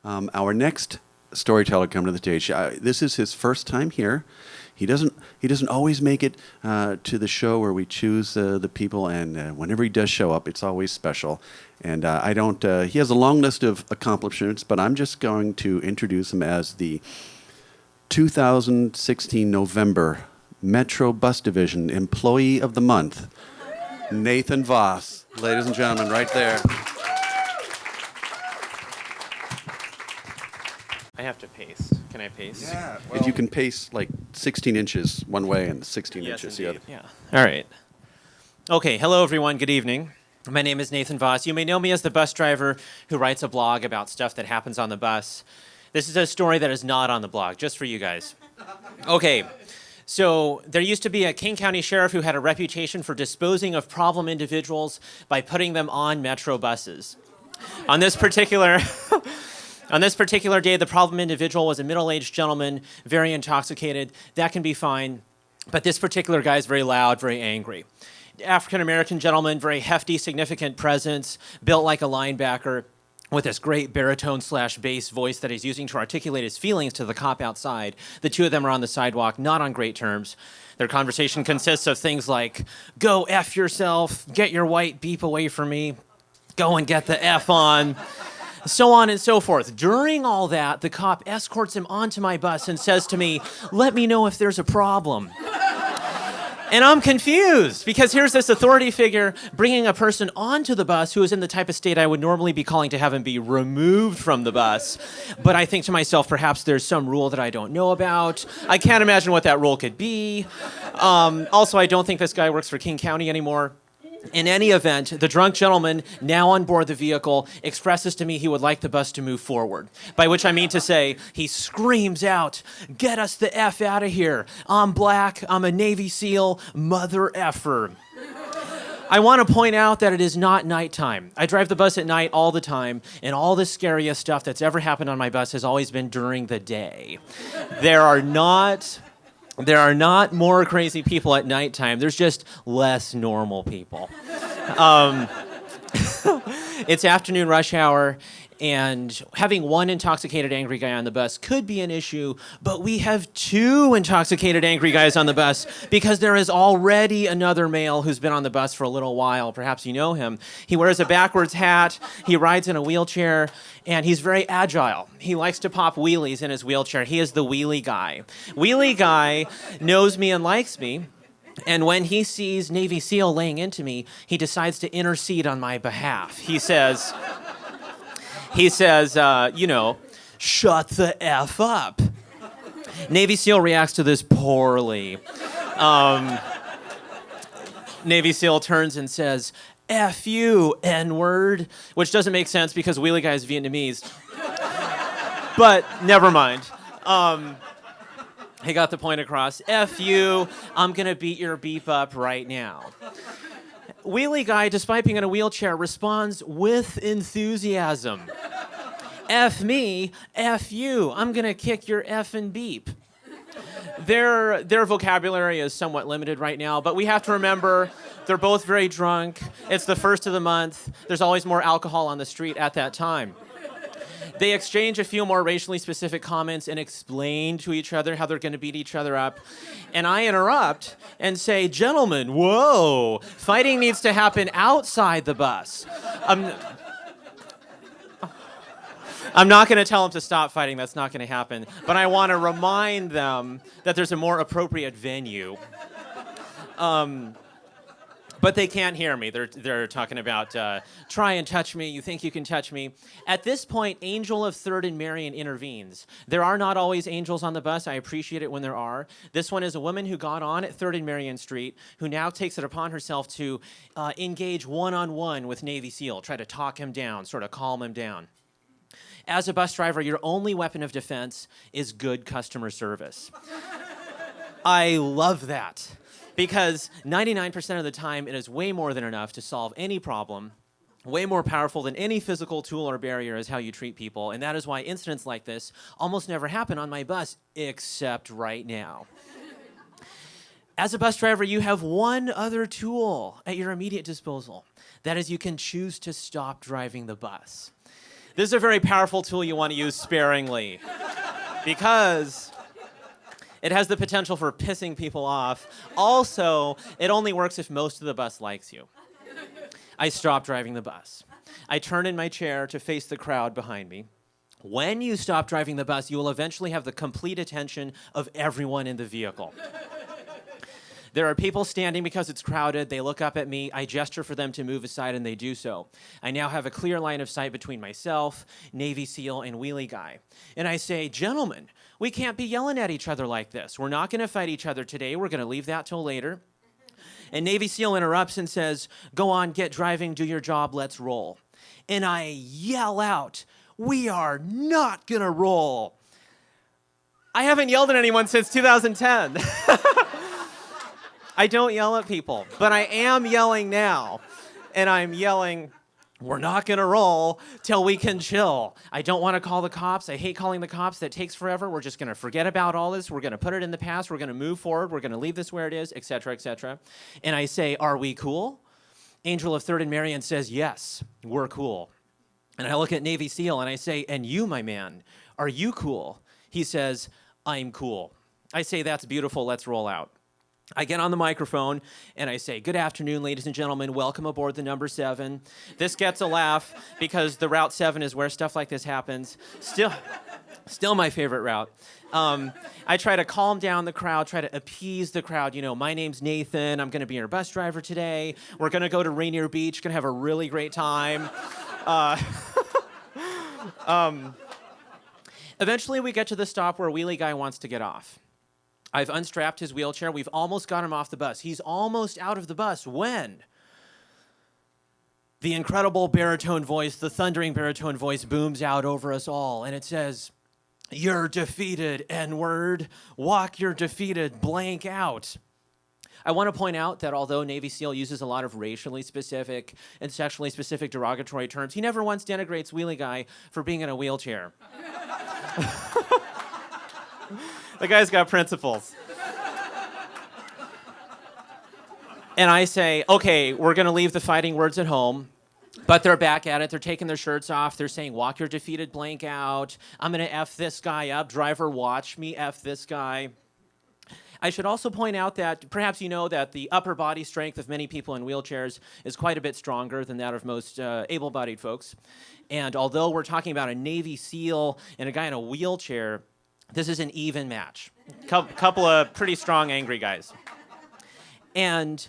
Our next storyteller come to the stage. This is his first time here. He doesn't always make it to the show where we choose the people, and whenever he does show up, it's always special. And I don't. He has a long list of accomplishments, but I'm just going to introduce him as the 2016 November Metro Bus Division Employee of the Month, Nathan Vass. Ladies and gentlemen, right there. I have to pace. Can I pace? Yeah. Well, if you can pace like 16 inches one way and 16 inches the other. Yeah. All right. Okay. Hello, everyone. Good evening. My name is Nathan Vass. You may know me as the bus driver who writes a blog about stuff that happens on the bus. This is a story that is not on the blog, just for you guys. Okay. So there used to be a King County sheriff who had a reputation for disposing of problem individuals by putting them on Metro buses. On this particular day, the problem individual was a middle-aged gentleman, very intoxicated. That can be fine, but this particular guy is very loud, very angry. African-American gentleman, very hefty, significant presence, built like a linebacker, with this great baritone/bass voice that he's using to articulate his feelings to the cop outside. The two of them are on the sidewalk, not on great terms. Their conversation consists of things like, "Go F yourself, get your white beep away from me, go and get the F on," so on and so forth. During all that, the cop escorts him onto my bus and says to me, "Let me know if there's a problem." And I'm confused, because here's this authority figure bringing a person onto the bus who is in the type of state I would normally be calling to have him be removed from the bus. But I think to myself, perhaps there's some rule that I don't know about. I can't imagine what that rule could be. Also, I don't think this guy works for King County anymore. In any event, the drunk gentleman, now on board the vehicle, expresses to me he would like the bus to move forward. By which I mean to say, he screams out, "Get us the F out of here. I'm black, I'm a Navy SEAL, mother effer." I want to point out that it is not nighttime. I drive the bus at night all the time, and all the scariest stuff that's ever happened on my bus has always been during the day. There are not more crazy people at nighttime. There's just less normal people. It's afternoon rush hour, and having one intoxicated angry guy on the bus could be an issue, but we have two intoxicated angry guys on the bus because there is already another male who's been on the bus for a little while. Perhaps you know him. He wears a backwards hat, he rides in a wheelchair, and he's very agile. He likes to pop wheelies in his wheelchair. He is the wheelie guy. Wheelie guy knows me and likes me. And when he sees Navy SEAL laying into me, he decides to intercede on my behalf. He says, "Shut the F up." Navy SEAL reacts to this poorly. Navy SEAL turns and says, "F you, N-word," which doesn't make sense because wheelie guy is Vietnamese. But never mind. He got the point across. "F you, I'm gonna beat your beep up right now." Wheelie guy, despite being in a wheelchair, responds with enthusiasm. "F me, F you, I'm gonna kick your effing beep." Their vocabulary is somewhat limited right now, but we have to remember they're both very drunk. It's the first of the month. There's always more alcohol on the street at that time. They exchange a few more racially specific comments and explain to each other how they're going to beat each other up. And I interrupt and say, "Gentlemen, whoa, fighting needs to happen outside the bus." I'm not going to tell them to stop fighting. That's not going to happen. But I want to remind them that there's a more appropriate venue. But they can't hear me. They're talking about, "Try and touch me. You think you can touch me." At this point, Angel of 3rd and Marion intervenes. There are not always angels on the bus. I appreciate it when there are. This one is a woman who got on at 3rd and Marion Street, who now takes it upon herself to engage one-on-one with Navy SEAL, try to talk him down, sort of calm him down. As a bus driver, your only weapon of defense is good customer service. I love that. Because 99% of the time, it is way more than enough to solve any problem. Way more powerful than any physical tool or barrier is how you treat people. And that is why incidents like this almost never happen on my bus, except right now. As a bus driver, you have one other tool at your immediate disposal. That is, you can choose to stop driving the bus. This is a very powerful tool you want to use sparingly because it has the potential for pissing people off. Also, it only works if most of the bus likes you. I stop driving the bus. I turn in my chair to face the crowd behind me. When you stop driving the bus, you will eventually have the complete attention of everyone in the vehicle. There are people standing because it's crowded. They look up at me. I gesture for them to move aside, and they do so. I now have a clear line of sight between myself, Navy SEAL, and Wheelie Guy. And I say, gentlemen, we can't be yelling at each other like this. We're not going to fight each other today. We're going to leave that till later. And Navy SEAL interrupts and says, go on, get driving, do your job, let's roll. And I yell out, we are not going to roll. I haven't yelled at anyone since 2010. I don't yell at people, but I am yelling now. And I'm yelling, we're not going to roll till we can chill. I don't want to call the cops. I hate calling the cops. That takes forever. We're just going to forget about all this. We're going to put it in the past. We're going to move forward. We're going to leave this where it is, et cetera, et cetera. And I say, are we cool? Angel of Third and Marion says, yes, we're cool. And I look at Navy SEAL and I say, and you, my man, are you cool? He says, I'm cool. I say, that's beautiful. Let's roll out. I get on the microphone and I say, good afternoon, ladies and gentlemen. Welcome aboard the number 7. This gets a laugh because the Route 7 is where stuff like this happens. Still my favorite route. I try to calm down the crowd, try to appease the crowd. You know, my name's Nathan. I'm going to be your bus driver today. We're going to go to Rainier Beach. Going to have a really great time. Eventually, we get to the stop where Wheelie Guy wants to get off. I've unstrapped his wheelchair. We've almost got him off the bus. He's almost out of the bus when the incredible baritone voice, the thundering baritone voice booms out over us all, and it says, you're defeated, N-word. Walk your defeated blank out. I want to point out that although Navy SEAL uses a lot of racially specific and sexually specific derogatory terms, he never once denigrates Wheelie Guy for being in a wheelchair. The guy's got principles. And I say, okay, we're going to leave the fighting words at home. But they're back at it. They're taking their shirts off. They're saying, walk your defeated blank out. I'm going to F this guy up. Driver, watch me F this guy. I should also point out that perhaps you know that the upper body strength of many people in wheelchairs is quite a bit stronger than that of most able-bodied folks. And although we're talking about a Navy SEAL and a guy in a wheelchair, this is an even match. Couple of pretty strong, angry guys. And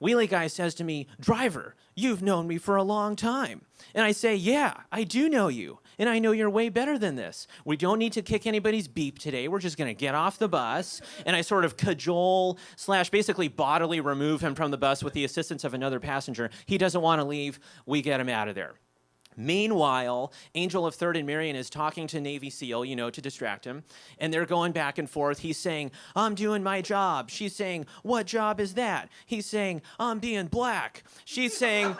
Wheelie Guy says to me, driver, you've known me for a long time. And I say, yeah, I do know you. And I know you're way better than this. We don't need to kick anybody's beep today. We're just going to get off the bus. And I sort of cajole / basically bodily remove him from the bus with the assistance of another passenger. He doesn't want to leave. We get him out of there. Meanwhile, Angel of Third and Marion is talking to Navy SEAL, you know, to distract him. And they're going back and forth. He's saying, I'm doing my job. She's saying, what job is that? He's saying, I'm being black. She's saying...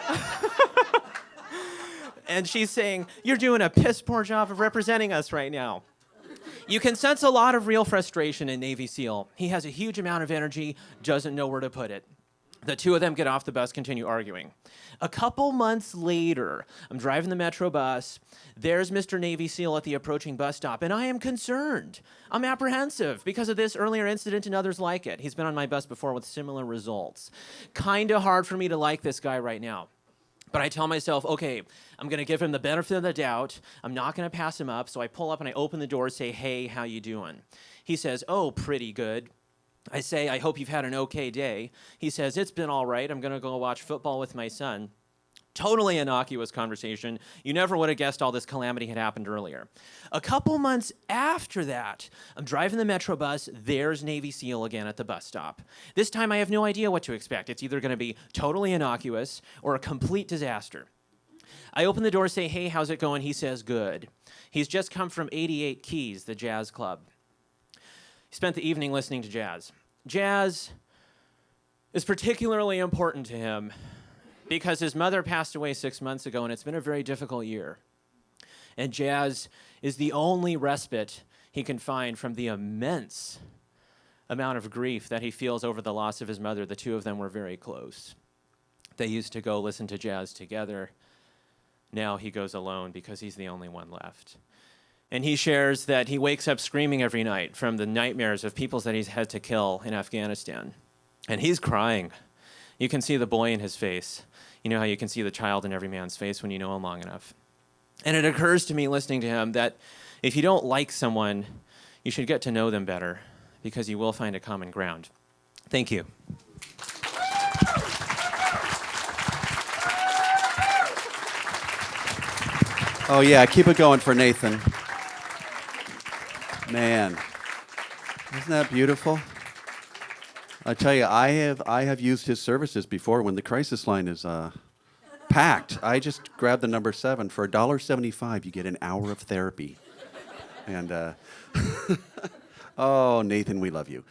And she's saying, you're doing a piss poor job of representing us right now. You can sense a lot of real frustration in Navy SEAL. He has a huge amount of energy, doesn't know where to put it. The two of them get off the bus, continue arguing. A couple months later, I'm driving the Metro bus. There's Mr. Navy SEAL at the approaching bus stop, and I am concerned. I'm apprehensive because of this earlier incident and others like it. He's been on my bus before with similar results. Kind of hard for me to like this guy right now. But I tell myself, okay, I'm going to give him the benefit of the doubt. I'm not going to pass him up. So I pull up and I open the door, say, hey, how you doing? He says, oh, pretty good. I say, I hope you've had an okay day. He says, it's been all right. I'm going to go watch football with my son. Totally innocuous conversation. You never would have guessed all this calamity had happened earlier. A couple months after that, I'm driving the Metro bus. There's Navy SEAL again at the bus stop. This time I have no idea what to expect. It's either going to be totally innocuous or a complete disaster. I open the door, say, hey, how's it going? He says, good. He's just come from 88 Keys, the jazz club. He spent the evening listening to jazz. Jazz is particularly important to him because his mother passed away 6 months ago, and it's been a very difficult year. And jazz is the only respite he can find from the immense amount of grief that he feels over the loss of his mother. The two of them were very close. They used to go listen to jazz together. Now he goes alone because he's the only one left. And he shares that he wakes up screaming every night from the nightmares of people that he's had to kill in Afghanistan. And he's crying. You can see the boy in his face. You know how you can see the child in every man's face when you know him long enough. And it occurs to me listening to him that if you don't like someone, you should get to know them better because you will find a common ground. Thank you. Oh yeah, keep it going for Nathan. Man, isn't that beautiful? I tell you, I have used his services before when the crisis line is packed. I just grab the number 7 for $1.75. You get an hour of therapy. And oh, Nathan, we love you.